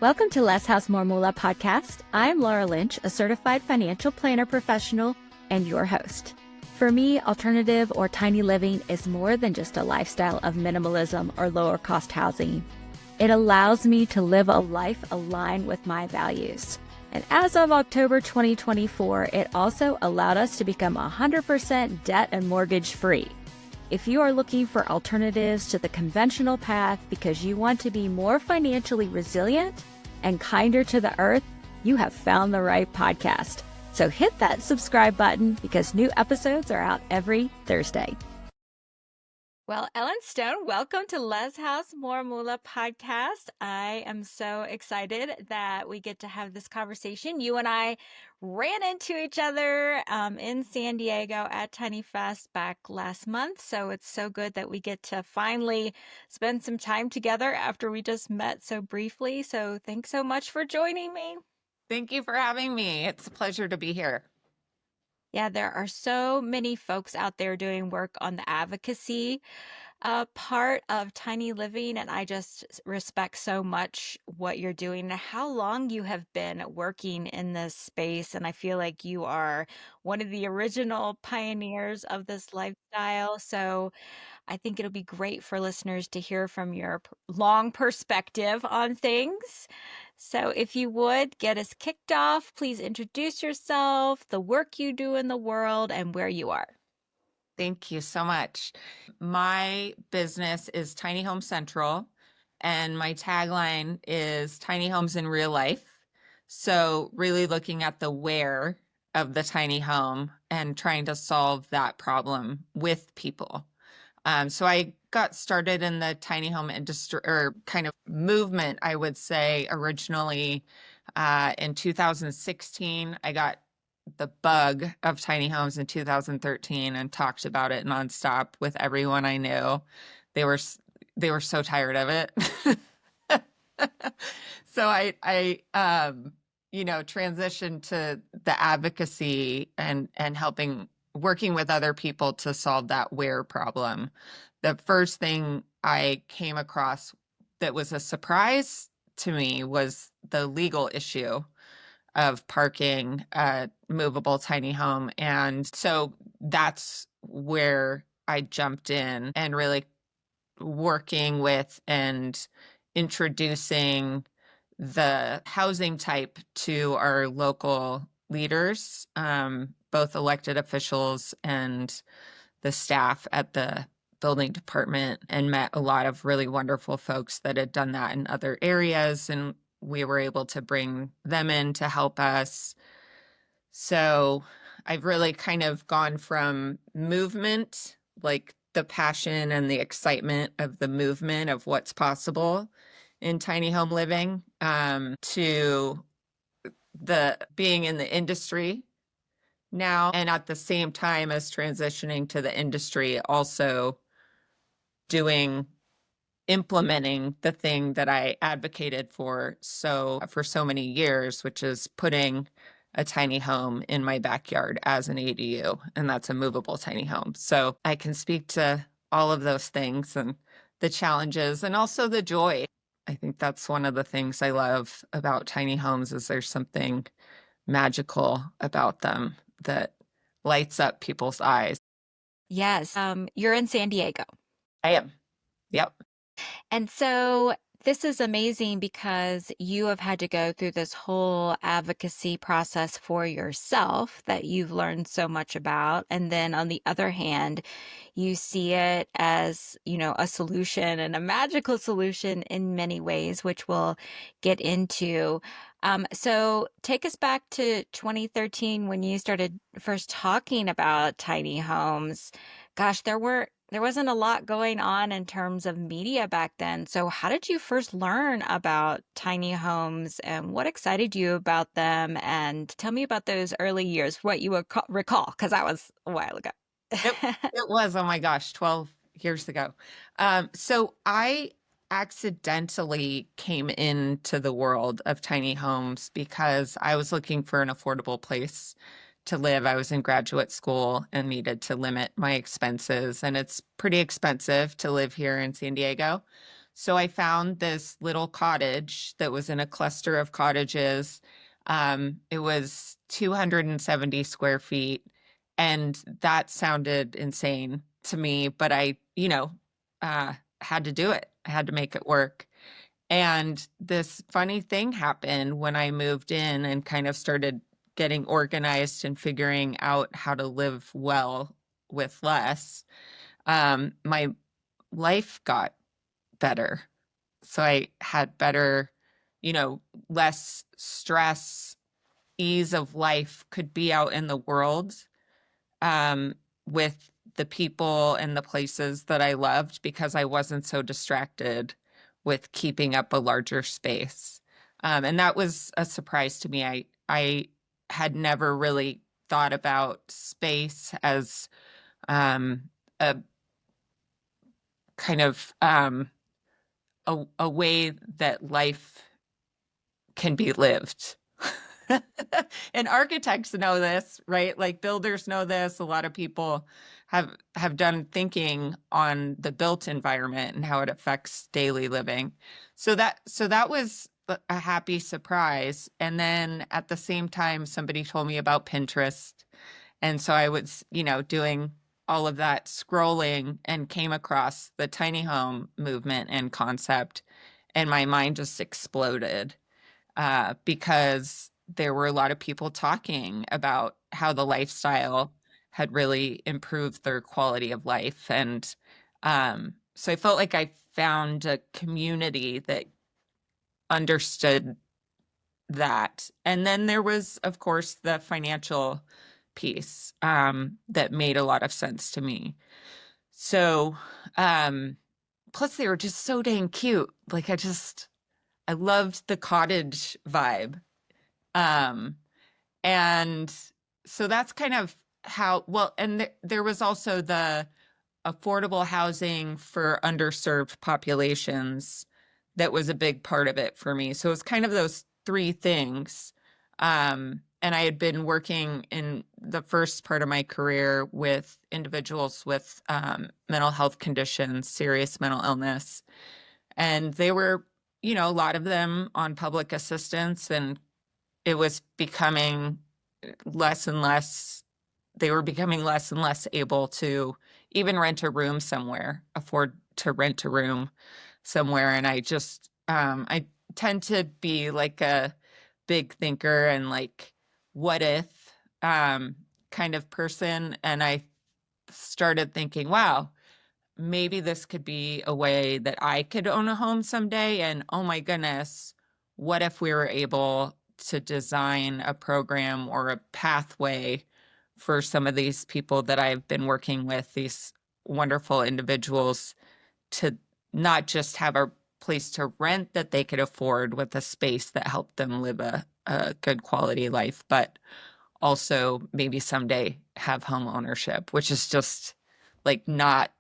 Welcome to Less House More Moola podcast. I'm Laura Lynch, a certified financial planner professional and your host. For me, alternative or tiny living is more than just a lifestyle of minimalism or lower cost housing. It allows me to live a life aligned with my values. And as of October 2024, it also allowed us to become 100% debt and mortgage free. If you are looking for alternatives to the conventional path because you want to be more financially resilient and kinder to the earth, you have found the right podcast. So hit that subscribe button because new episodes are out every Thursday. Well, Ellen Stone, welcome to Less House More Moola podcast. I am so excited that we get to have this conversation. You and I ran into each other in San Diego at Tiny Fest back last month. So it's so good that we get to finally spend some time together after we just met so briefly. So thanks so much for joining me. Thank you for having me. It's a pleasure to be here. Yeah, there are so many folks out there doing work on the advocacy part of tiny living, and I just respect so much what you're doing and how long you have been working in this space. And I feel like you are one of the original pioneers of this lifestyle. So I think it'll be great for listeners to hear from your long perspective on things. So if you would get us kicked off, please introduce yourself, the work you do in the world, and where you are. Thank you so much. My business is Tiny Home Central, and my tagline is Tiny Homes in Real Life. So, really looking at the where of the tiny home and trying to solve that problem with people. So I got started in the tiny home industry or kind of movement, I would say, originally in 2016. I got the bug of tiny homes in 2013 and talked about it nonstop with everyone I knew. They were so tired of it. So I transitioned to the advocacy and working with other people to solve that where problem. The first thing I came across that was a surprise to me was the legal issue of parking a movable tiny home. And so that's where I jumped in and really working with and introducing the housing type to our local leaders, both elected officials and the staff at the building department, and met a lot of really wonderful folks that had done that in other areas. And we were able to bring them in to help us. So I've really kind of gone from movement, like the passion and the excitement of the movement of what's possible in tiny home living, to the being in the industry now, and at the same time as transitioning to the industry, also implementing the thing that I advocated for so many years, which is putting a tiny home in my backyard as an ADU, and that's a movable tiny home. So I can speak to all of those things and the challenges and also the joy. I think that's one of the things I love about tiny homes is there's something magical about them that lights up people's eyes. Yes, you're in San Diego. I am. Yep. And so this is amazing because you have had to go through this whole advocacy process for yourself that you've learned so much about. And then on the other hand, you see it as, a solution and a magical solution in many ways, which we'll get into. So take us back to 2013 when you started first talking about tiny homes. Gosh, there wasn't a lot going on in terms of media back then. So how did you first learn about tiny homes and what excited you about them? And tell me about those early years, what you would recall, because that was a while ago. It was, oh my gosh, 12 years ago. So I accidentally came into the world of tiny homes because I was looking for an affordable place to live. I was in graduate school and needed to limit my expenses, and it's pretty expensive to live here in San Diego. So I found this little cottage that was in a cluster of cottages. It was 270 square feet, and that sounded insane to me, but I had to do it. I had to make it work. And this funny thing happened when I moved in and kind of started getting organized and figuring out how to live well with less. My life got better. So I had better, you know, less stress, ease of life, could be out in the world um, with the people and the places that I loved because I wasn't so distracted with keeping up a larger space. And that was a surprise to me. I had never really thought about space as um, a kind of a way that life can be lived. And architects know this, right? Like builders know this. A lot of people have done thinking on the built environment and how it affects daily living. So that was a happy surprise. And then at the same time, somebody told me about Pinterest. And so I was, doing all of that scrolling and came across the tiny home movement and concept, and my mind just exploded because there were a lot of people talking about how the lifestyle had really improved their quality of life. And so I felt like I found a community that understood that. And then there was, of course, the financial piece that made a lot of sense to me. So, um, plus they were just so dang cute. Like I loved the cottage vibe. Um, and so that's kind of how, well, and there was also the affordable housing for underserved populations that was a big part of it for me. So it's kind of those three things. And I had been working in the first part of my career with individuals with mental health conditions, serious mental illness. And they were, a lot of them on public assistance, and it was becoming less and less, they were becoming less and less able to even rent a room somewhere, afford to rent a room somewhere. And I tend to be like a big thinker and like, what if um, kind of person. And I started thinking, wow, maybe this could be a way that I could own a home someday. And oh my goodness, what if we were able to design a program or a pathway for some of these people that I've been working with, these wonderful individuals, to not just have a place to rent that they could afford with a space that helped them live a good quality life, but also maybe someday have home ownership, which is just like not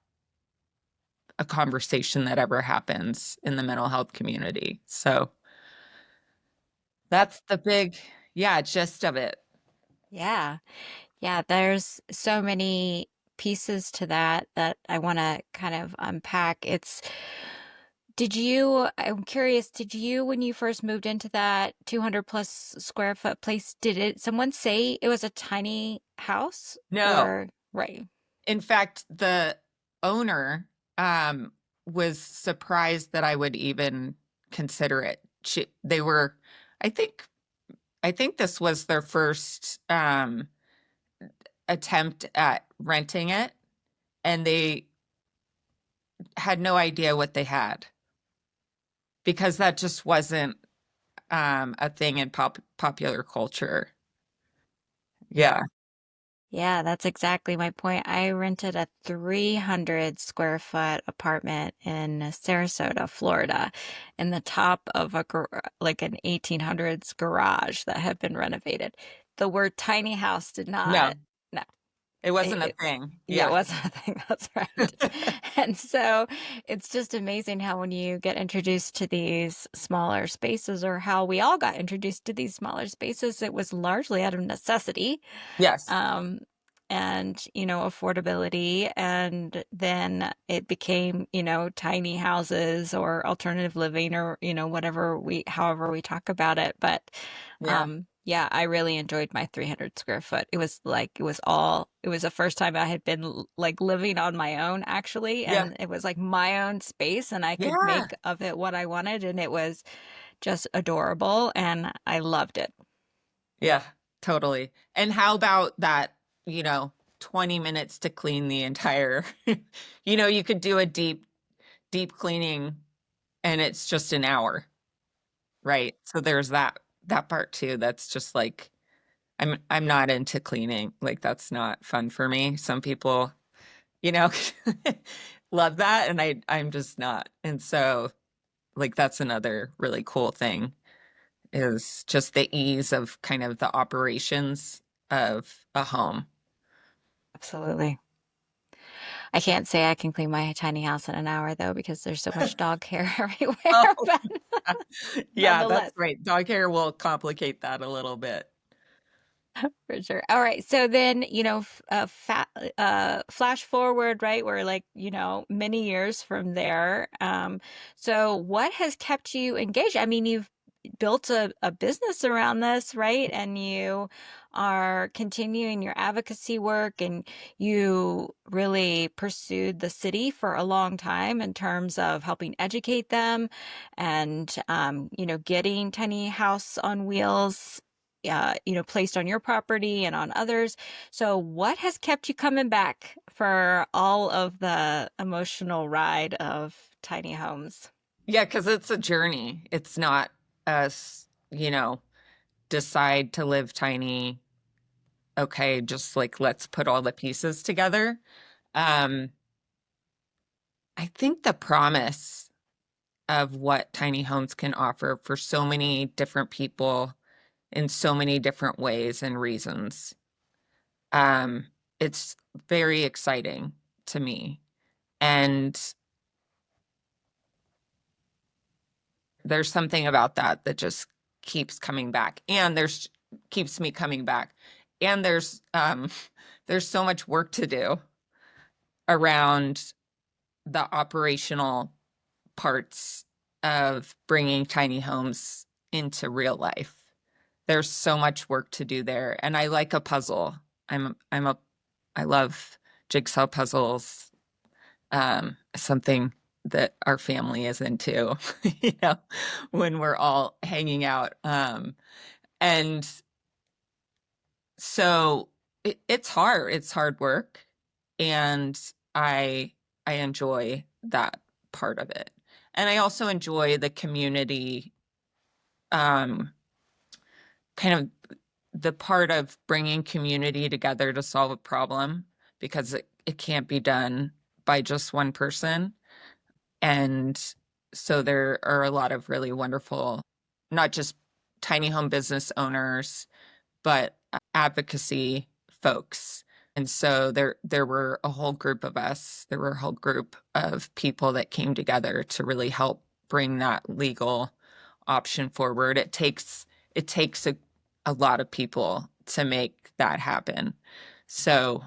a conversation that ever happens in the mental health community. So that's the big, yeah, gist of it. Yeah. Yeah, there's so many pieces to that I want to kind of unpack. I'm curious, did you, when you first moved into that 200 plus square foot place, did someone say it was a tiny house No, or, right? in fact, the owner was surprised that I would even consider it. They were, I think, I think this was their first attempt at renting it, and they had no idea what they had because that just wasn't a thing in popular culture. Yeah. Yeah, that's exactly my point. I rented a 300 square foot apartment in Sarasota, Florida, in the top of like an 1800s garage that had been renovated. The word tiny house did No, not, no, it it, wasn't a it, thing. yeah, it Yeah. was nothing. That's right. And so it's just amazing how when you get introduced to these smaller spaces, or how we all got introduced to these smaller spaces, it was largely out of necessity. Yes. Um, and, affordability. And then it became, tiny houses or alternative living or, however we talk about it. But Yeah. yeah, I really enjoyed my 300 square foot. It was the first time I had been like living on my own actually. Yeah. And it was like my own space and I could Yeah. make of it what I wanted. And it was just adorable. And I loved it. Yeah, totally. And how about that, you know, 20 minutes to clean the entire, you could do a deep cleaning and it's just an hour, right? So there's that part too. That's just like I'm not into cleaning. Like that's not fun for me. Some people, you know, love that and I'm just not. And so like that's another really cool thing is just the ease of kind of the operations of a home. Absolutely. I can't say I can clean my tiny house in an hour though, because there's so much dog hair Oh, everywhere, but yeah, that's nonetheless. right. Dog hair will complicate that a little bit. For sure. All right. So then, flash forward, right? We're like, many years from there. So what has kept you engaged? I mean, you've built a business around this, right? And you are continuing your advocacy work and you really pursued the city for a long time in terms of helping educate them and, getting tiny house on wheels placed on your property and on others. So, what has kept you coming back for all of the emotional ride of tiny homes? Yeah, because it's a journey. It's not us, decide to live tiny. Okay, just like let's put all the pieces together. Um, I think the promise of what tiny homes can offer for so many different people in so many different ways and reasons. Um, it's very exciting to me. And there's something about that that just keeps coming back. And there's keeps me coming back. And there's so much work to do around the operational parts of bringing tiny homes into real life. There's so much work to do there. And I like a puzzle. I'm a I love jigsaw puzzles. Something that our family is into, you know, when we're all hanging out. And so it's hard. It's hard work. And I I enjoy that part of it. And I also enjoy the community, um, kind of the part of bringing community together to solve a problem because it can't be done by just one person. And so there are a lot of really wonderful, not just tiny home business owners, but advocacy folks. And so there were a whole group of us, there were a whole group of people that came together to really help bring that legal option forward. It takes a lot of people to make that happen. So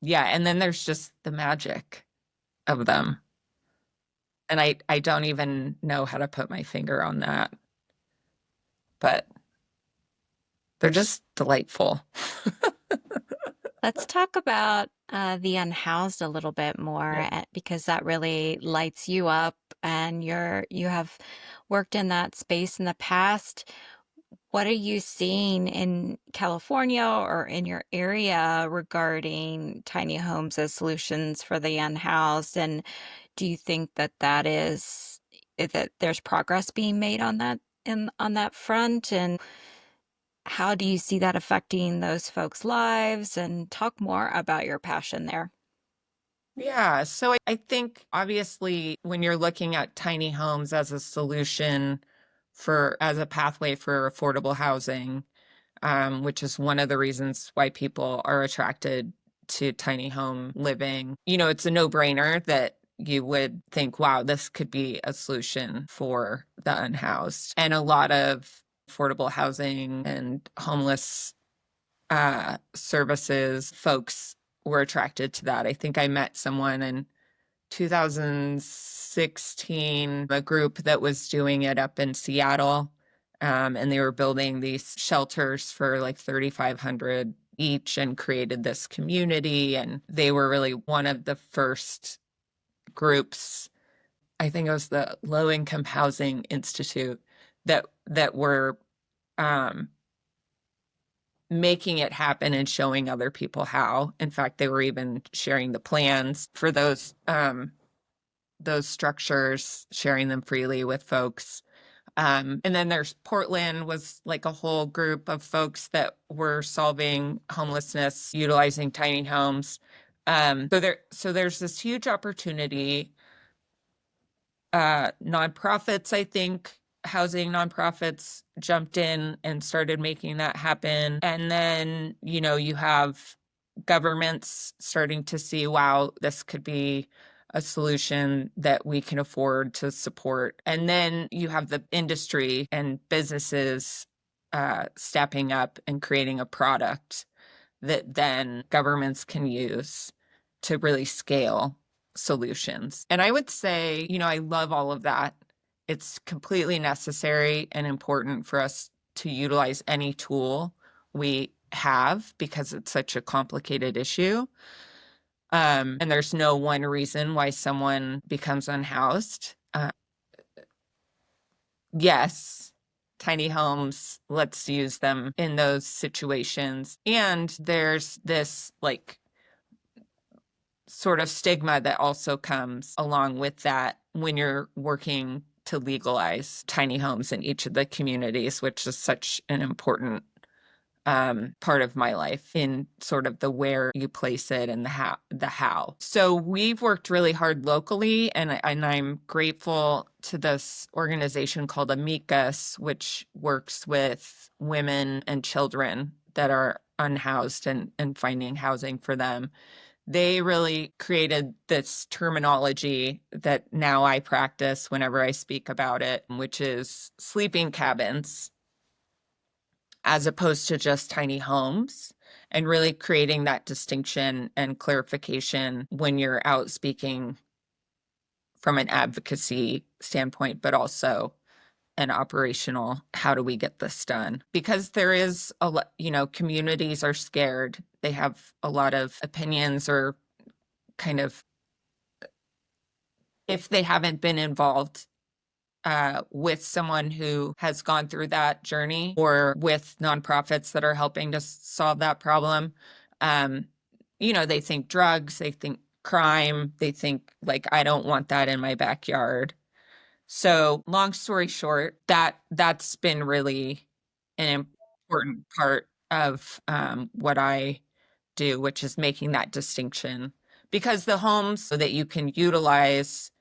yeah, and then there's just the magic of them. And I don't even know how to put my finger on that, but they're just delightful. Let's talk about the unhoused a little bit more Yeah. because that really lights you up and you have worked in that space in the past. What are you seeing in California or in your area regarding tiny homes as solutions for the unhoused? And do you think that that there's progress being made on on that front? And how do you see that affecting those folks' lives? And talk more about your passion there. Yeah. So I think obviously when you're looking at tiny homes as a solution as a pathway for affordable housing, which is one of the reasons why people are attracted to tiny home living, it's a no-brainer that you would think, wow, this could be a solution for the unhoused. And a lot of affordable housing and homeless services, folks were attracted to that. I think I met someone in 2016, a group that was doing it up in Seattle. And they were building these shelters for like 3,500 each and created this community. And they were really one of the first groups. I think it was the Low Income Housing Institute that were um, making it happen and showing other people how. In fact, they were even sharing the plans for those structures, sharing them freely with folks. And then there's Portland was like a whole group of folks that were solving homelessness, utilizing tiny homes. So there's this huge opportunity. Nonprofits, I think, housing nonprofits jumped in and started making that happen. And then, you have governments starting to see, wow, this could be a solution that we can afford to support. And then you have the industry and businesses stepping up and creating a product that then governments can use to really scale solutions. And I would say, I love all of that. It's completely necessary and important for us to utilize any tool we have because it's such a complicated issue. And there's no one reason why someone becomes unhoused. Yes, tiny homes, let's use them in those situations. And there's this like sort of stigma that also comes along with that when you're working to legalize tiny homes in each of the communities, which is such an important part of my life in sort of the where you place it and the how. So we've worked really hard locally, and I'm grateful to this organization called Amicus, which works with women and children that are unhoused and finding housing for them. They really created this terminology that now I practice whenever I speak about it, which is sleeping cabins as opposed to just tiny homes, and really creating that distinction and clarification when you're out speaking from an advocacy standpoint, but also an operational, how do we get this done? Because there is a lot, communities are scared. They have a lot of opinions or kind of, if they haven't been involved with someone who has gone through that journey or with nonprofits that are helping to solve that problem. They think drugs, they think crime, they think like, I don't want that in my backyard. So long story short, that's been really an important part of what I do, which is making that distinction. Because the homes that you can utilize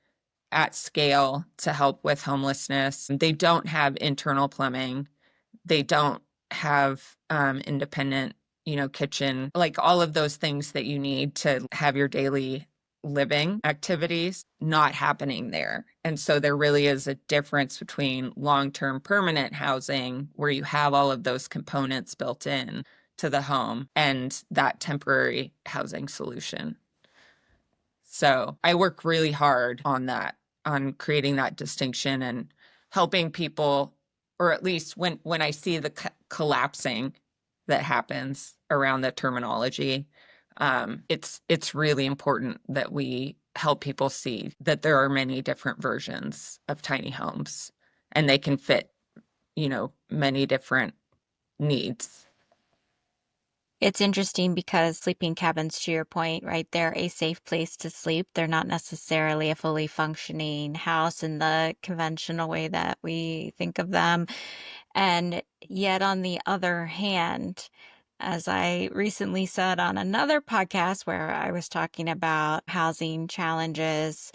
at scale to help with homelessness, they don't have internal plumbing. They don't have independent, kitchen, like all of those things that you need to have your daily living activities not happening there. And so there really is a difference between long-term permanent housing where you have all of those components built in to the home and that temporary housing solution. So I work really hard on that, on creating that distinction and helping people, or at least when I see the collapsing that happens around the terminology, it's really important that we help people see that there are many different versions of tiny homes and they can fit, many different needs. It's interesting because sleeping cabins, to your point, right, they're a safe place to sleep. They're not necessarily a fully functioning house in the conventional way that we think of them. And yet, on the other hand, as I recently said on another podcast where I was talking about housing challenges,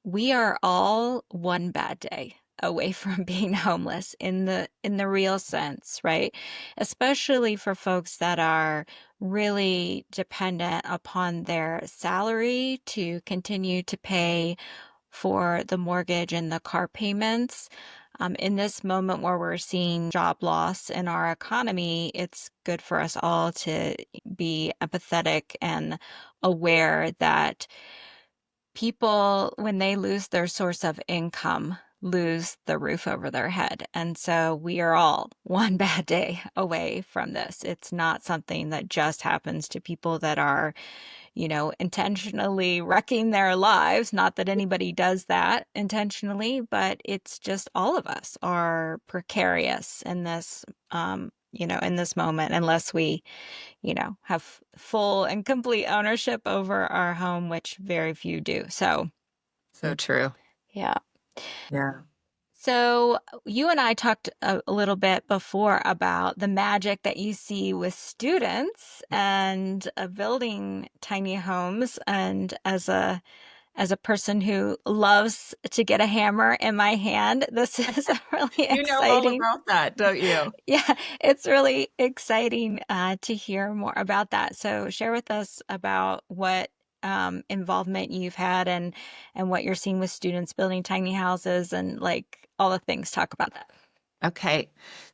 we are all one bad day away from being homeless in the real sense, right? Especially for folks that are really dependent upon their salary to continue to pay for the mortgage and the car payments. In this moment where we're seeing job loss in our economy, it's good for us all to be empathetic and aware that people, when they lose their source of income, lose the roof over their head. And so we are all one bad day away from this. It's not something that just happens to people that are, intentionally wrecking their lives. Not that anybody does that intentionally, but it's just all of us are precarious in in this moment, unless we, have full and complete ownership over our home, which very few do. So, So true. yeah. Yeah. So, you and I talked a little bit before about the magic that you see with students and building tiny homes. And as a person who loves to get a hammer in my hand, this is really You know all exciting. about that, don't you? Yeah, it's really exciting to hear more about that. So share with us about what involvement you've had and what you're seeing with students building tiny houses and like all the things. Talk about that. Okay.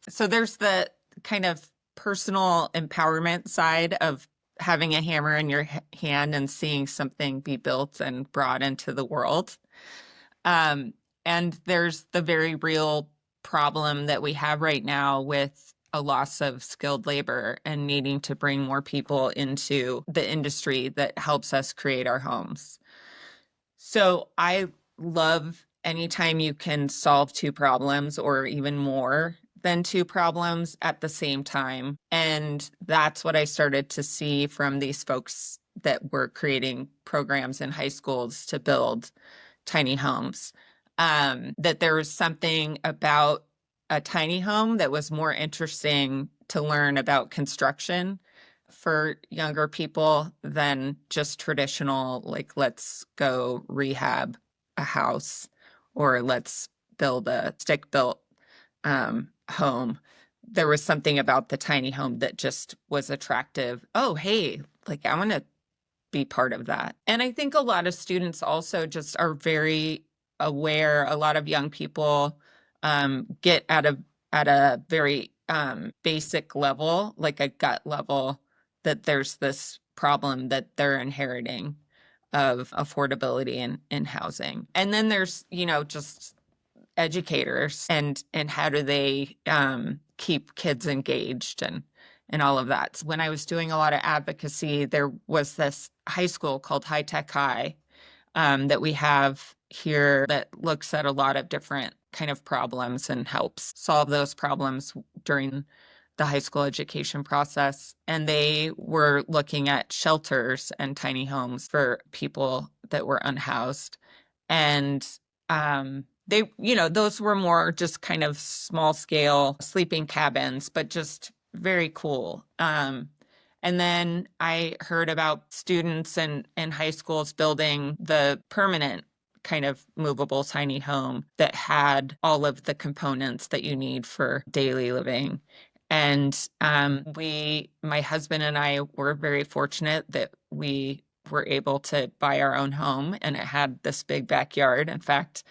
So there's the kind of personal empowerment side of having a hammer in your hand and seeing something be built and brought into the world. Um, and there's the very real problem that we have right now with a loss of skilled labor and needing to bring more people into the industry that helps us create our homes. So I love anytime you can solve two problems or even more than two problems at the same time. And that's what I started to see from these folks that were creating programs in high schools to build tiny homes. That there was something about a tiny home that was more interesting to learn about construction for younger people than just traditional, like, let's go rehab a house or let's build a stick built home. There was something about the tiny home that just was attractive. Oh, hey, like I want to be part of that. And I think a lot of students also just are very aware. A lot of young people get at a very basic level, like a gut level, that there's this problem that they're inheriting of affordability in housing. And then there's, just educators and how do they keep kids engaged and all of that. So when I was doing a lot of advocacy, there was this high school called High Tech High that we have here that looks at a lot of different kind of problems and helps solve those problems during the high school education process. And they were looking at shelters and tiny homes for people that were unhoused. And those were more just kind of small scale sleeping cabins, but just very cool. And then I heard about students and high schools building the permanent kind of movable tiny home that had all of the components that you need for daily living. And my husband and I were very fortunate that we were able to buy our own home and it had this big backyard. In fact,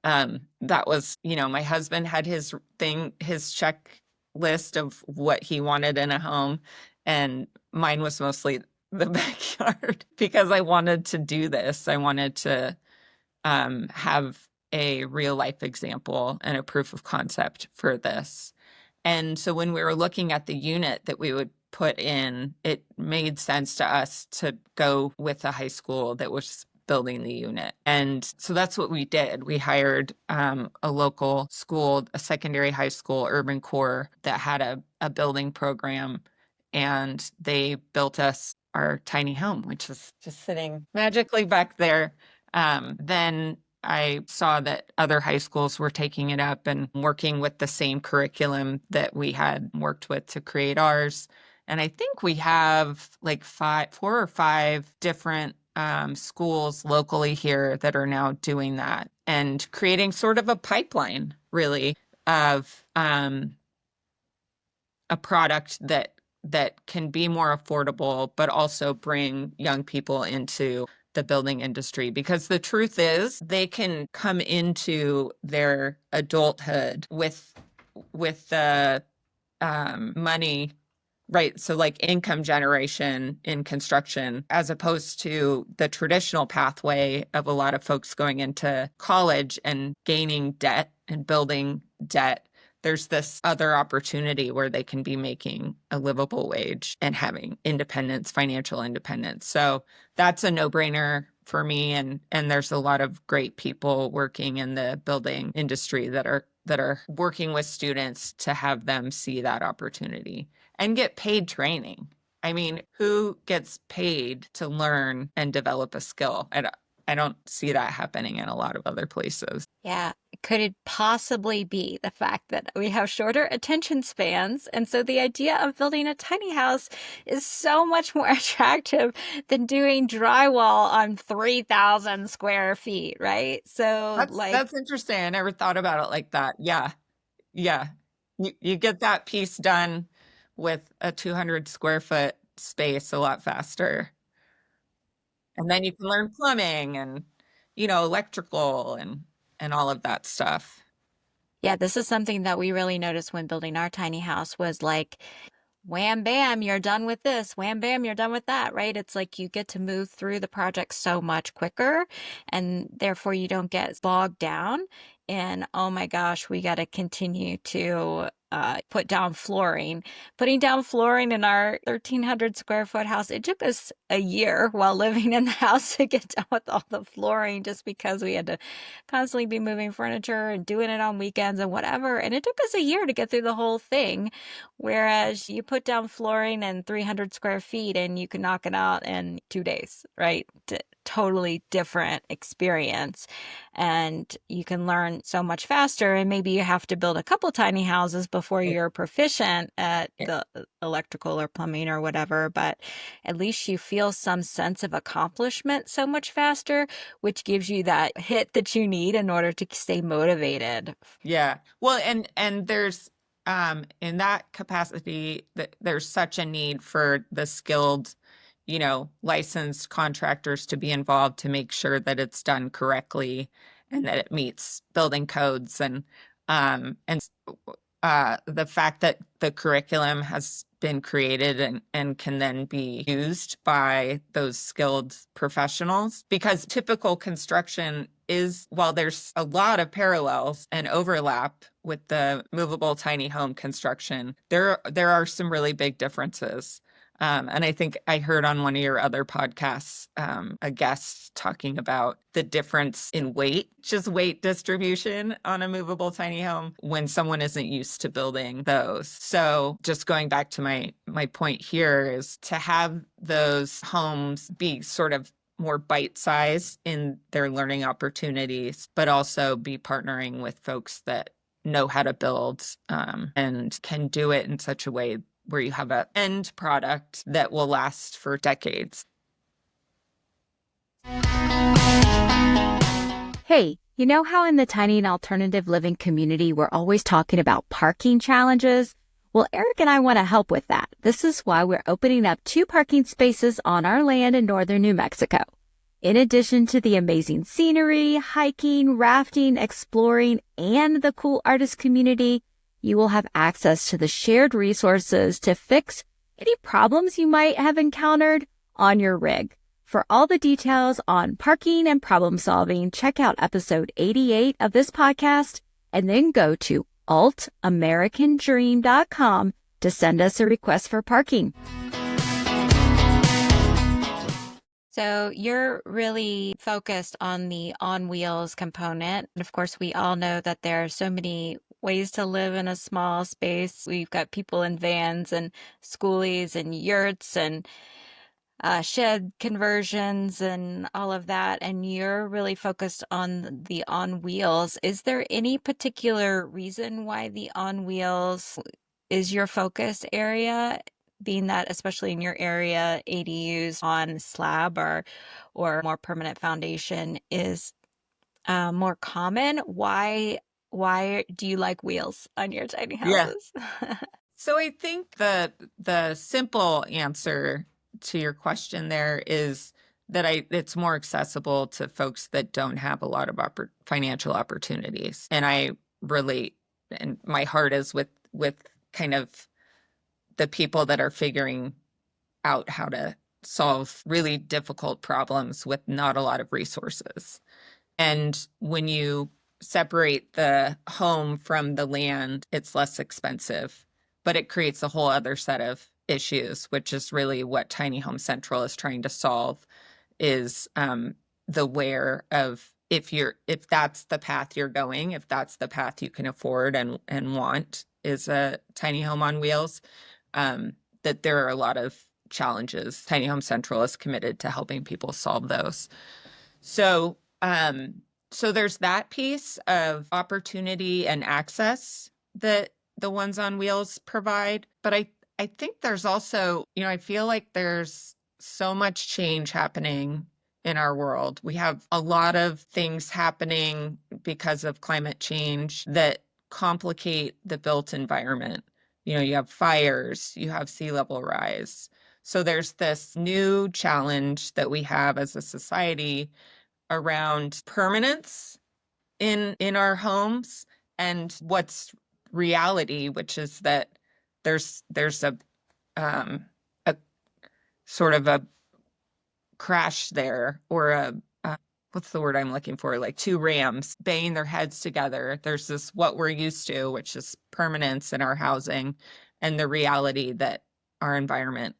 that was, my husband had his checklist of what he wanted in a home. And mine was mostly the backyard because I wanted to do this. I wanted to have a real life example and a proof of concept for this. And so when we were looking at the unit that we would put in, it made sense to us to go with a high school that was building the unit. And so that's what we did. We hired a local school, a secondary high school, Urban Core, that had a building program. And they built us our tiny home, which is just sitting magically back there. Then I saw that other high schools were taking it up and working with the same curriculum that we had worked with to create ours. And I think we have like 4 or 5 different schools locally here that are now doing that and creating sort of a pipeline, really, of a product that can be more affordable, but also bring young people into the building industry, because the truth is they can come into their adulthood with the money, right? So like income generation in construction, as opposed to the traditional pathway of a lot of folks going into college and gaining debt and building debt. There's this other opportunity where they can be making a livable wage and having independence, financial independence. So that's a no-brainer for me. And there's a lot of great people working in the building industry that are working with students to have them see that opportunity and get paid training. I mean, who gets paid to learn and develop a skill? I don't see that happening in a lot of other places. Yeah. Could it possibly be the fact that we have shorter attention spans? And so the idea of building a tiny house is so much more attractive than doing drywall on 3,000 square feet, right? So, That's interesting. I never thought about it like that. Yeah. Yeah. You get that piece done with a 200 square foot space a lot faster. And then you can learn plumbing and, electrical and all of that stuff. yeah, this is something that we really noticed when building our tiny house was like, wham bam, you're done with this. Wham bam, you're done with that, right? It's like you get to move through the project so much quicker, and therefore you don't get bogged down. And oh my gosh, we got to continue to put down flooring. Putting down flooring in our 1,300 square foot house, it took us a year while living in the house to get done with all the flooring, just because we had to constantly be moving furniture and doing it on weekends and whatever. And it took us a year to get through the whole thing. Whereas you put down flooring in 300 square feet and you can knock it out in 2 days, right? Totally different experience. And you can learn so much faster. And maybe you have to build a couple tiny houses before you're proficient at the electrical or plumbing or whatever. But at least you feel some sense of accomplishment so much faster, which gives you that hit that you need in order to stay motivated. Yeah. Well, and there's in that capacity that there's such a need for the skilled, licensed contractors to be involved to make sure that it's done correctly and that it meets building codes and the fact that the curriculum has been created and can then be used by those skilled professionals, because typical construction is, while there's a lot of parallels and overlap with the movable tiny home construction, there are some really big differences. And I think I heard on one of your other podcasts, a guest talking about the difference in weight, just weight distribution on a movable tiny home when someone isn't used to building those. So just going back to my point here is to have those homes be sort of more bite-sized in their learning opportunities, but also be partnering with folks that know how to build and can do it in such a way where you have an end product that will last for decades. Hey, you know how in the tiny and alternative living community, we're always talking about parking challenges? Well, Eric and I want to help with that. This is why we're opening up 2 parking spaces on our land in northern New Mexico. In addition to the amazing scenery, hiking, rafting, exploring, and the cool artist community, you will have access to the shared resources to fix any problems you might have encountered on your rig. For all the details on parking and problem solving, check out episode 88 of this podcast and then go to altamericandream.com to send us a request for parking. So you're really focused on the on wheels component. And of course, we all know that there are so many ways to live in a small space. We've got people in vans and schoolies and yurts and shed conversions and all of that. And you're really focused on the on wheels. Is there any particular reason why the on wheels is your focus area? Being that, especially in your area, ADUs on slab or more permanent foundation is more common. Why do you like wheels on your tiny Yeah. houses? So I think the simple answer to your question there is it's more accessible to folks that don't have a lot of financial opportunities. And I relate, and my heart is with kind of the people that are figuring out how to solve really difficult problems with not a lot of resources. And when you separate the home from the land, it's less expensive, but it creates a whole other set of issues, which is really what Tiny Home Central is trying to solve, is the where of if that's the path you're going, if that's the path you can afford and want, is a tiny home on wheels, that there are a lot of challenges. Tiny Home Central is committed to helping people solve those. So, so there's that piece of opportunity and access that the ones on wheels provide. But I think there's also, I feel like there's so much change happening in our world. We have a lot of things happening because of climate change that complicate the built environment. You have fires, you have sea level rise. So there's this new challenge that we have as a society around permanence in our homes and what's reality, which is that there's a sort of a crash there, or a what's the word I'm looking for? Like two rams banging their heads together. There's this what we're used to, which is permanence in our housing, and the reality that our environment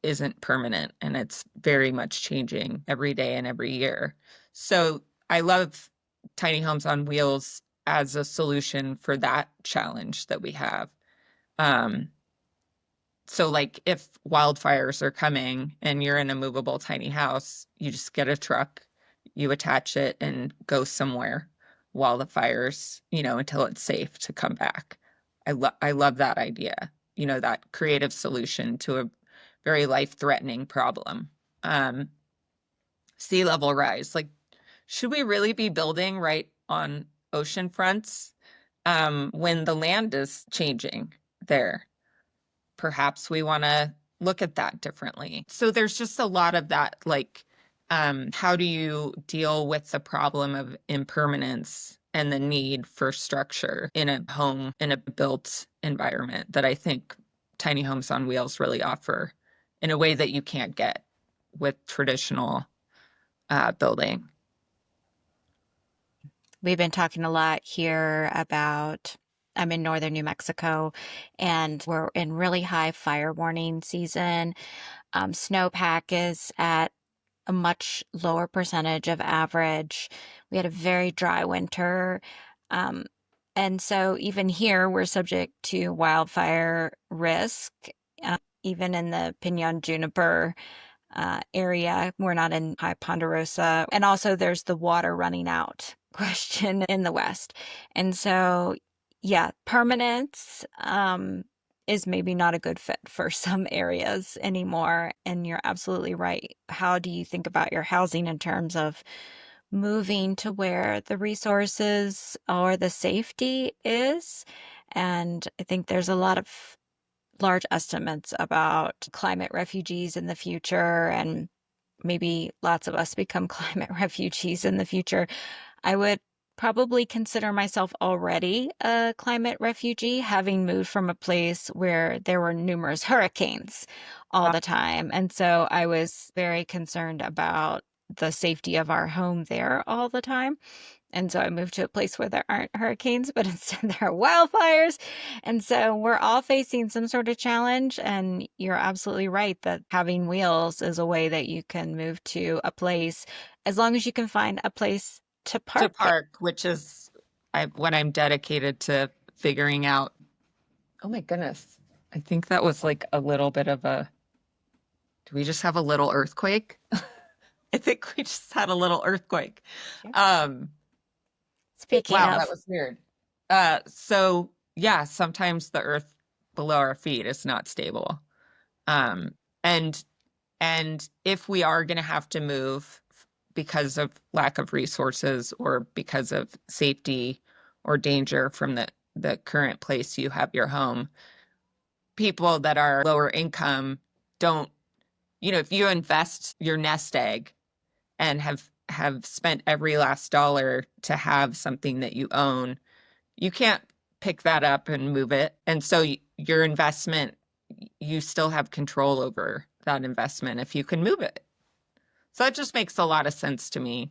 isn't permanent and it's very much changing every day and every year. So I love tiny homes on wheels as a solution for that challenge that we have. So like if wildfires are coming and you're in a movable tiny house, you just get a truck, you attach it and go somewhere while the fires, until it's safe to come back. I love that idea, that creative solution to a very life-threatening problem. Sea level rise, like, should we really be building right on ocean fronts when the land is changing there? Perhaps we want to look at that differently. So there's just a lot of that, like, how do you deal with the problem of impermanence and the need for structure in a home, in a built environment, that I think tiny homes on wheels really offer in a way that you can't get with traditional building. We've been talking a lot here about, I'm in northern New Mexico, and we're in really high fire warning season. Snowpack is at a much lower percentage of average. We had a very dry winter. Um, and so even here, we're subject to wildfire risk, even in the Pinon Juniper area. We're not in high Ponderosa. And also there's the water running out question in the West. And so, yeah, permanence is maybe not a good fit for some areas anymore. And you're absolutely right. How do you think about your housing in terms of moving to where the resources or the safety is? And I think there's a lot of large estimates about climate refugees in the future, and maybe lots of us become climate refugees in the future. I would probably consider myself already a climate refugee, having moved from a place where there were numerous hurricanes all the time. And so I was very concerned about the safety of our home there all the time. And so I moved to a place where there aren't hurricanes, but instead there are wildfires. And so we're all facing some sort of challenge. And you're absolutely right that having wheels is a way that you can move to a place, as long as you can find a place to park. Which is what I'm dedicated to figuring out. Oh my goodness. I think that was like a little bit of do we just have a little earthquake? I think we just had a little earthquake. Sure. Speaking Wow, of, that was weird. So yeah, sometimes the earth below our feet is not stable. Um, and and if we are going to have to move because of lack of resources or because of safety or danger from the current place you have your home, people that are lower income don't if you invest your nest egg and have spent every last dollar to have something that you own, you can't pick that up and move it. And so your investment, you still have control over that investment if you can move it. So that just makes a lot of sense to me.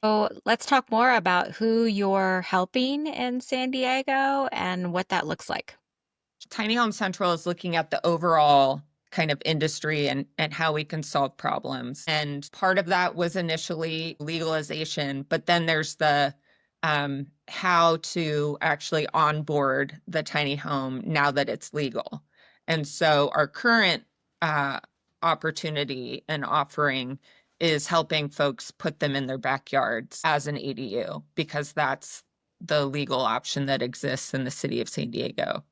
So let's talk more about who you're helping in San Diego and what that looks like. Tiny Home Central is looking at the overall kind of industry and how we can solve problems. And part of that was initially legalization, but then there's the how to actually onboard the tiny home now that it's legal. And so our current opportunity and offering is helping folks put them in their backyards as an ADU, because that's the legal option that exists in the city of San Diego.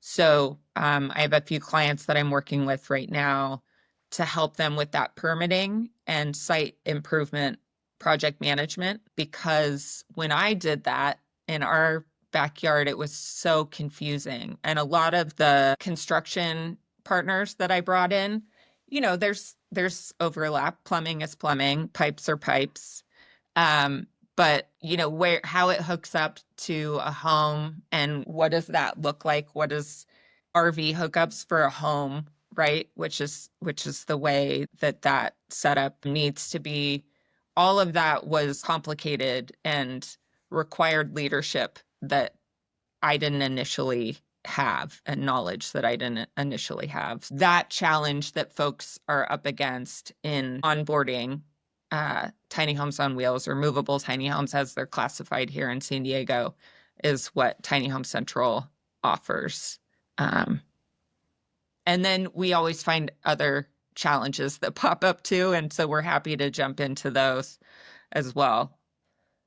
So I have a few clients that I'm working with right now to help them with that permitting and site improvement project management, because when I did that in our backyard, it was so confusing. And a lot of the construction partners that I brought in, there's overlap. Plumbing is plumbing, pipes are pipes. Um, but how it hooks up to a home and what does that look like? What is RV hookups for a home, right? Which is the way that setup needs to be. All of that was complicated and required leadership that I didn't initially have, and knowledge that I didn't initially have. That challenge that folks are up against in onboarding tiny homes on wheels, or movable tiny homes as they're classified here in San Diego, is what Tiny Home Central offers. And then we always find other challenges that pop up too. And so we're happy to jump into those as well.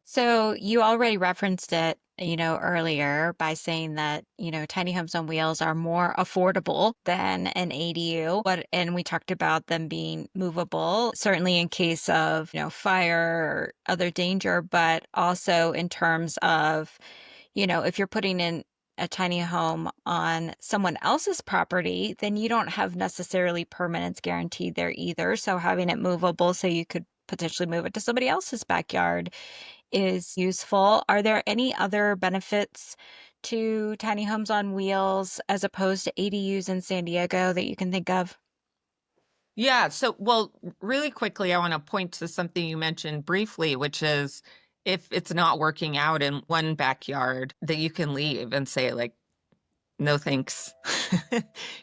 So you already referenced it, earlier by saying that, tiny homes on wheels are more affordable than an ADU. And we talked about them being movable, certainly in case of, fire or other danger, but also in terms of, if you're putting in a tiny home on someone else's property, then you don't have necessarily permanence guaranteed there either. So having it movable so you could potentially move it to somebody else's backyard is useful. Are there any other benefits to tiny homes on wheels as opposed to ADUs in San Diego that you can think of? Yeah. So, well, really quickly, I want to point to something you mentioned briefly, which is if it's not working out in one backyard, that you can leave and say, like, no thanks.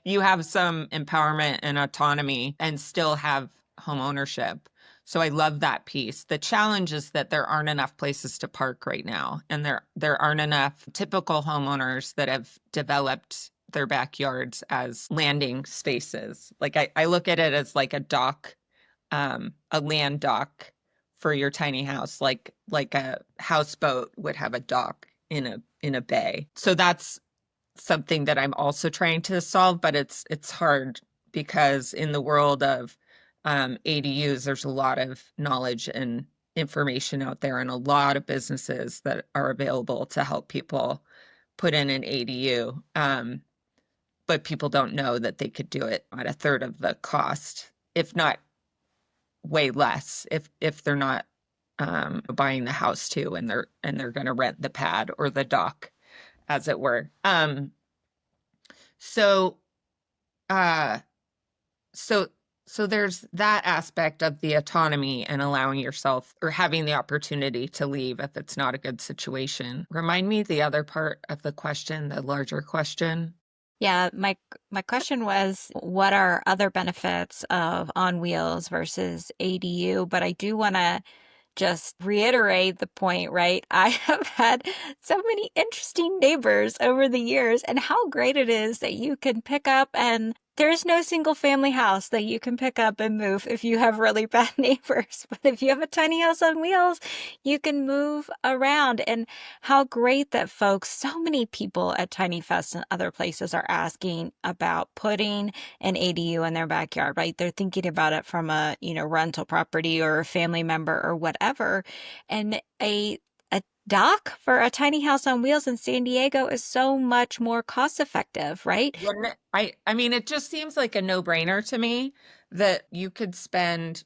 You have some empowerment and autonomy and still have home ownership. So I love that piece. The challenge is that there aren't enough places to park right now, and there aren't enough typical homeowners that have developed their backyards as landing spaces. Like I look at it as like a dock, a land dock for your tiny house, like a houseboat would have a dock in a bay. So that's something that I'm also trying to solve, but it's hard because in the world of ADUs, there's a lot of knowledge and information out there, and a lot of businesses that are available to help people put in an ADU. But people don't know that they could do it at a third of the cost, if not way less, if they're not buying the house too, and they're going to rent the pad or the dock, as it were. So, uh, so, so there's that aspect of the autonomy and allowing yourself or having the opportunity to leave if it's not a good situation. Remind me the other part of the question, the larger question. Yeah, my question was, what are other benefits of on wheels versus ADU? But I do want to just reiterate the point, right? I have had so many interesting neighbors over the years, and how great it is that you can pick up, and there's no single family house that you can pick up and move if you have really bad neighbors. But if you have a tiny house on wheels, you can move around. And how great that folks, so many people at Tiny Fest and other places are asking about putting an ADU in their backyard, right? They're thinking about it from a, rental property or a family member or whatever. And a dock for a tiny house on wheels in San Diego is so much more cost effective, right? Wouldn't it? I mean, it just seems like a no-brainer to me that you could spend,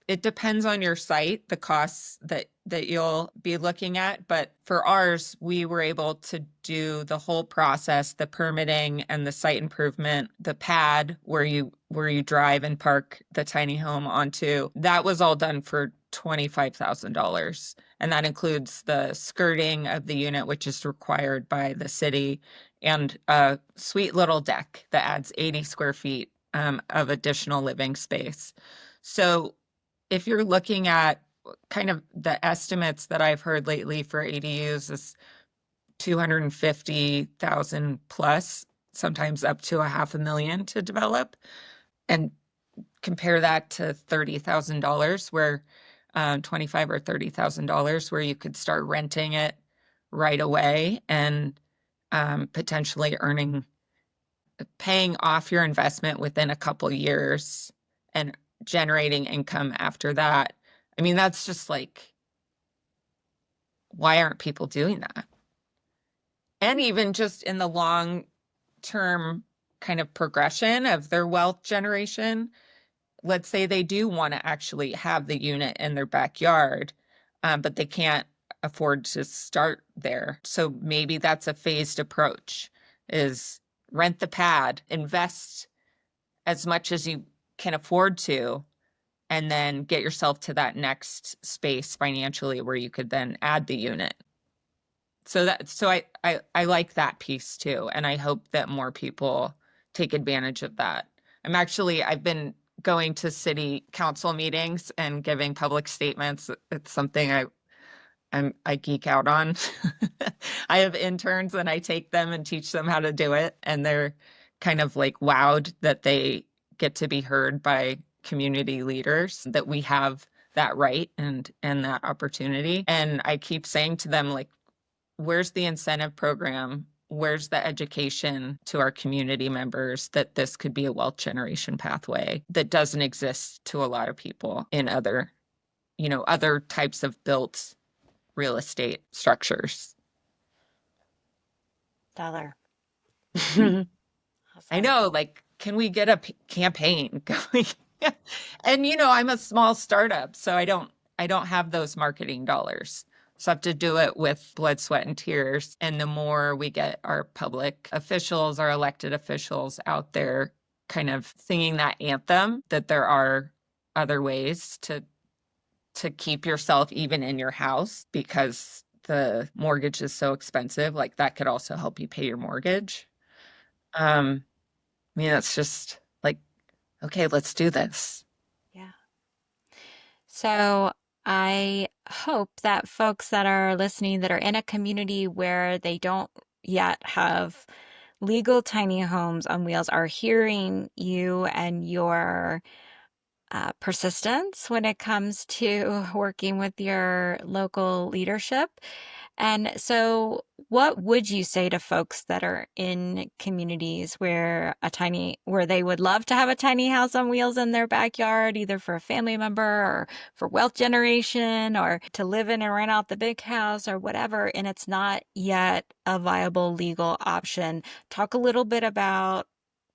it depends on your site, the costs that you'll be looking at. But for ours, we were able to do the whole process, the permitting and the site improvement, the pad where you drive and park the tiny home onto. That was all done for $25,000. And that includes the skirting of the unit, which is required by the city, and a sweet little deck that adds 80 square feet of additional living space. So if you're looking at kind of the estimates that I've heard lately for ADUs is 250,000 plus, sometimes up to $500,000 to develop, and compare that to $30,000 where 25 or $30,000 where you could start renting it right away and potentially paying off your investment within a couple years and generating income after that. I mean, that's just like, why aren't people doing that? And even just in the long term kind of progression of their wealth generation, let's say they do want to actually have the unit in their backyard, but they can't afford to start there. So maybe that's a phased approach, is rent the pad, invest as much as you can afford to, and then get yourself to that next space financially where you could then add the unit. So I like that piece too. And I hope that more people take advantage of that. I've been going to city council meetings and giving public statements. It's something I geek out on. I have interns and I take them and teach them how to do it. And they're kind of like wowed that they get to be heard by community leaders, that we have that right and that opportunity. And I keep saying to them, like, where's the incentive program? Where's the education to our community members that this could be a wealth generation pathway that doesn't exist to a lot of people in other types of built real estate structures. Dollar. I Awesome. know, like, can we get a campaign going? And I'm a small startup, so I don't have those marketing dollars. So I have to do it with blood, sweat, and tears. And the more we get our public officials, our elected officials out there kind of singing that anthem, that there are other ways to keep yourself even in your house because the mortgage is so expensive, like that could also help you pay your mortgage. I mean, it's just like, okay, let's do this. Yeah. So I hope that folks that are listening that are in a community where they don't yet have legal tiny homes on wheels are hearing you and your persistence when it comes to working with your local leadership. And so, what would you say to folks that are in communities where they would love to have a tiny house on wheels in their backyard, either for a family member or for wealth generation or to live in and rent out the big house or whatever, and it's not yet a viable legal option? Talk a little bit about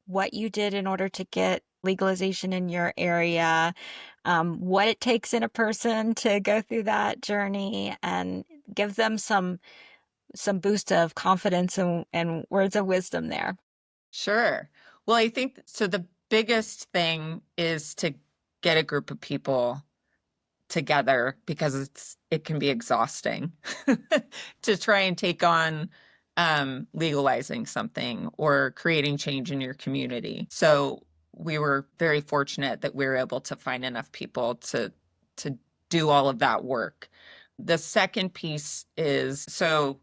what you did in order to get legalization in your area, what it takes in a person to go through that journey, and give them some boost of confidence and words of wisdom there. Sure. Well, I think so. The biggest thing is to get a group of people together because it can be exhausting to try and take on legalizing something or creating change in your community. So we were very fortunate that we were able to find enough people to do all of that work. The second piece is, so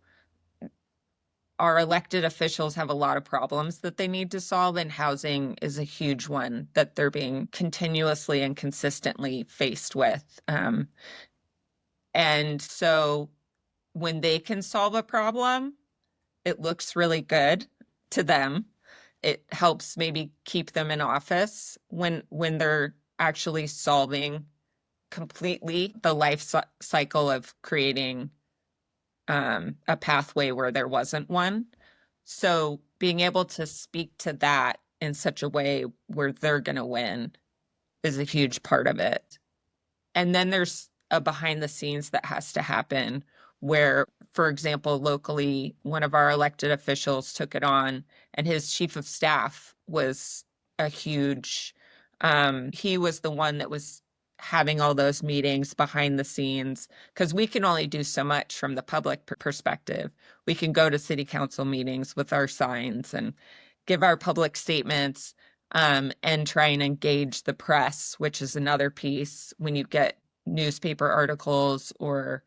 our elected officials have a lot of problems that they need to solve, and housing is a huge one that they're being continuously and consistently faced with. And so when they can solve a problem, it looks really good to them. It helps maybe keep them in office when they're actually solving completely the cycle of creating a pathway where there wasn't one. So being able to speak to that in such a way where they're going to win is a huge part of it. And then there's a behind the scenes that has to happen where, for example, locally, one of our elected officials took it on, and his chief of staff was a huge, he was the one that was having all those meetings behind the scenes, because we can only do so much from the public perspective. We can go to city council meetings with our signs and give our public statements, and try and engage the press, which is another piece. When you get newspaper articles or,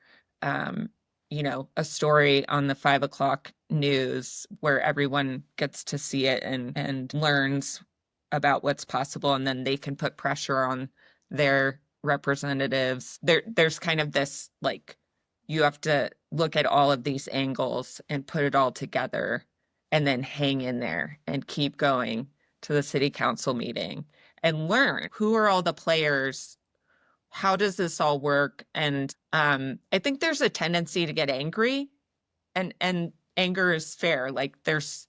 a story on the 5 o'clock news where everyone gets to see it and learns about what's possible, and then they can put pressure on their representatives. There's kind of this, like, you have to look at all of these angles and put it all together and then hang in there and keep going to the city council meeting and learn who are all the players, how does this all work. And I think there's a tendency to get angry, and anger is fair. Like, there's,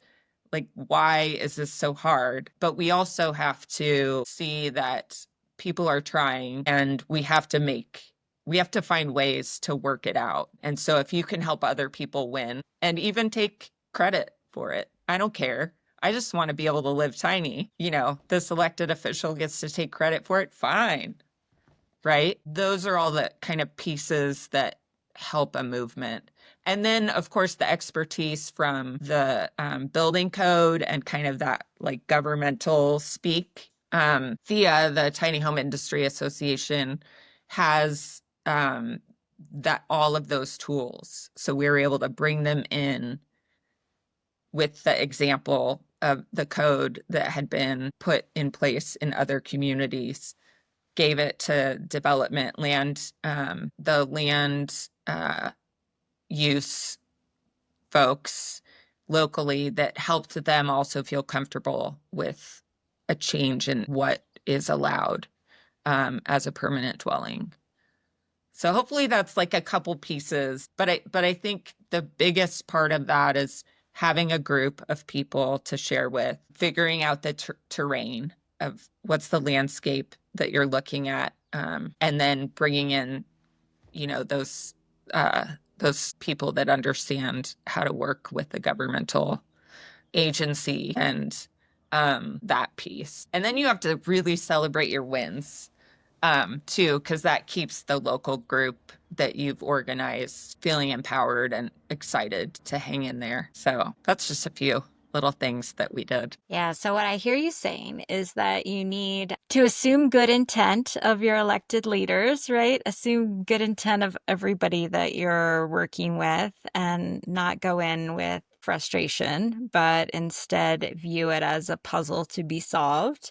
like, why is this so hard? But we also have to see that people are trying, and we have to find ways to work it out. And so if you can help other people win and even take credit for it, I don't care. I just want to be able to live tiny. This elected official gets to take credit for it. Fine. Right? Those are all the kind of pieces that help a movement. And then, of course, the expertise from the building code and kind of that, like, governmental speak. THEA, the Tiny Home Industry Association, has that all of those tools. So we were able to bring them in with the example of the code that had been put in place in other communities, gave it to development land, the land use folks locally, that helped them also feel comfortable with a change in what is allowed as a permanent dwelling. So hopefully that's like a couple pieces, but I think the biggest part of that is having a group of people to share with, figuring out the terrain of what's the landscape that you're looking at, and then bringing in, those people that understand how to work with the governmental agency and that piece. And then you have to really celebrate your wins, too, because that keeps the local group that you've organized feeling empowered and excited to hang in there. So that's just a few little things that we did. Yeah. So what I hear you saying is that you need to assume good intent of your elected leaders, right? Assume good intent of everybody that you're working with, and not go in with frustration, but instead view it as a puzzle to be solved,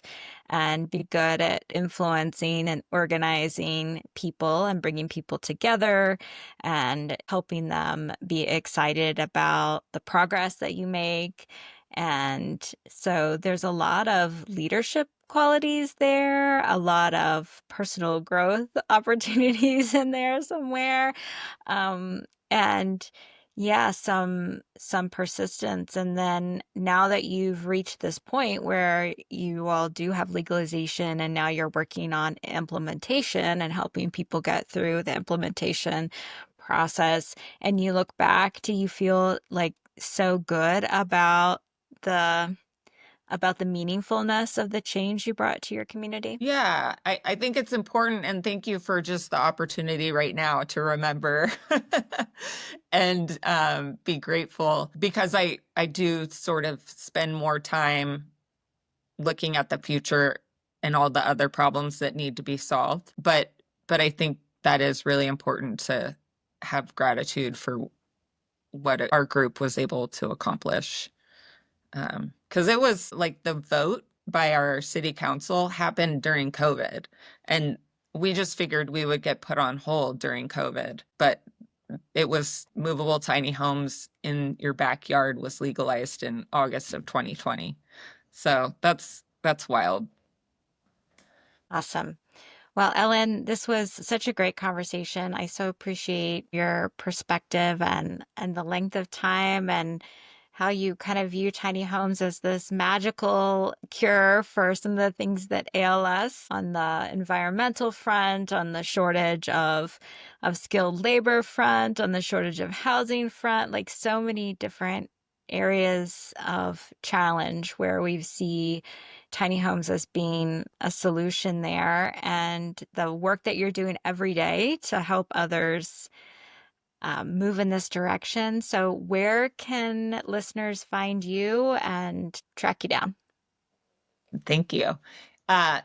and be good at influencing and organizing people and bringing people together and helping them be excited about the progress that you make. And so there's a lot of leadership qualities there, a lot of personal growth opportunities in there somewhere. And yeah, some persistence. And then now that you've reached this point where you all do have legalization, and now you're working on implementation and helping people get through the implementation process, and you look back, do you feel like so good about the meaningfulness of the change you brought to your community? Yeah, I think it's important, and thank you for just the opportunity right now to remember and be grateful, because I do sort of spend more time looking at the future and all the other problems that need to be solved. But I think that is really important to have gratitude for what our group was able to accomplish. Because it was like the vote by our city council happened during COVID, and we just figured we would get put on hold during COVID, but it was movable tiny homes in your backyard was legalized in August of 2020. So that's wild. Awesome. Well, Ellen, this was such a great conversation. I so appreciate your perspective and the length of time and how you kind of view tiny homes as this magical cure for some of the things that ail us on the environmental front, on the shortage of skilled labor front, on the shortage of housing front, like so many different areas of challenge where we see tiny homes as being a solution there, and the work that you're doing every day to help others move in this direction. So where can listeners find you and track you down? Thank you.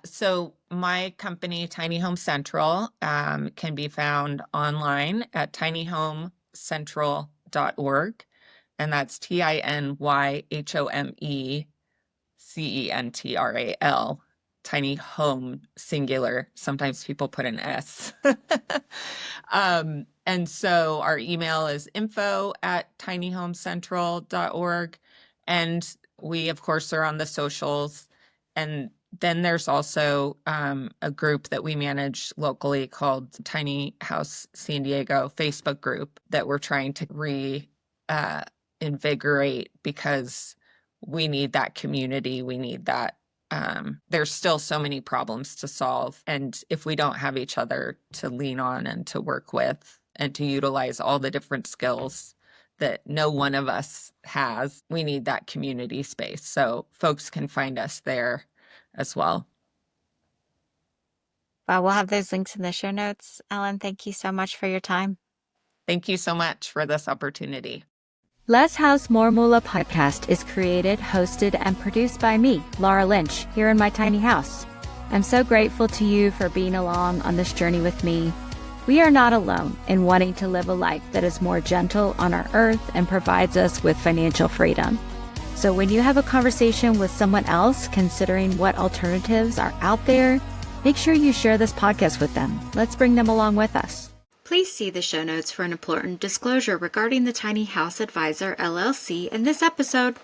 So my company, Tiny Home Central, can be found online at tinyhomecentral.org. And that's TINYHOMECENTRAL, tiny home singular. Sometimes people put an S. And so our email is info@tinyhomecentral.org. And we, of course, are on the socials. And then there's also a group that we manage locally called Tiny House San Diego Facebook group that we're trying to reinvigorate because we need that community. We need that. There's still so many problems to solve. And if we don't have each other to lean on and to work with and to utilize all the different skills that no one of us has, we need that community space. So folks can find us there as well. Well, we'll have those links in the show notes. Ellen, thank you so much for your time. Thank you so much for this opportunity. Less House More Moola podcast is created, hosted, and produced by me, Laura Lynch, here in my tiny house. I'm so grateful to you for being along on this journey with me. We are not alone in wanting to live a life that is more gentle on our earth and provides us with financial freedom. So when you have a conversation with someone else considering what alternatives are out there, make sure you share this podcast with them. Let's bring them along with us. Please see the show notes for an important disclosure regarding the Tiny House Advisor LLC in this episode.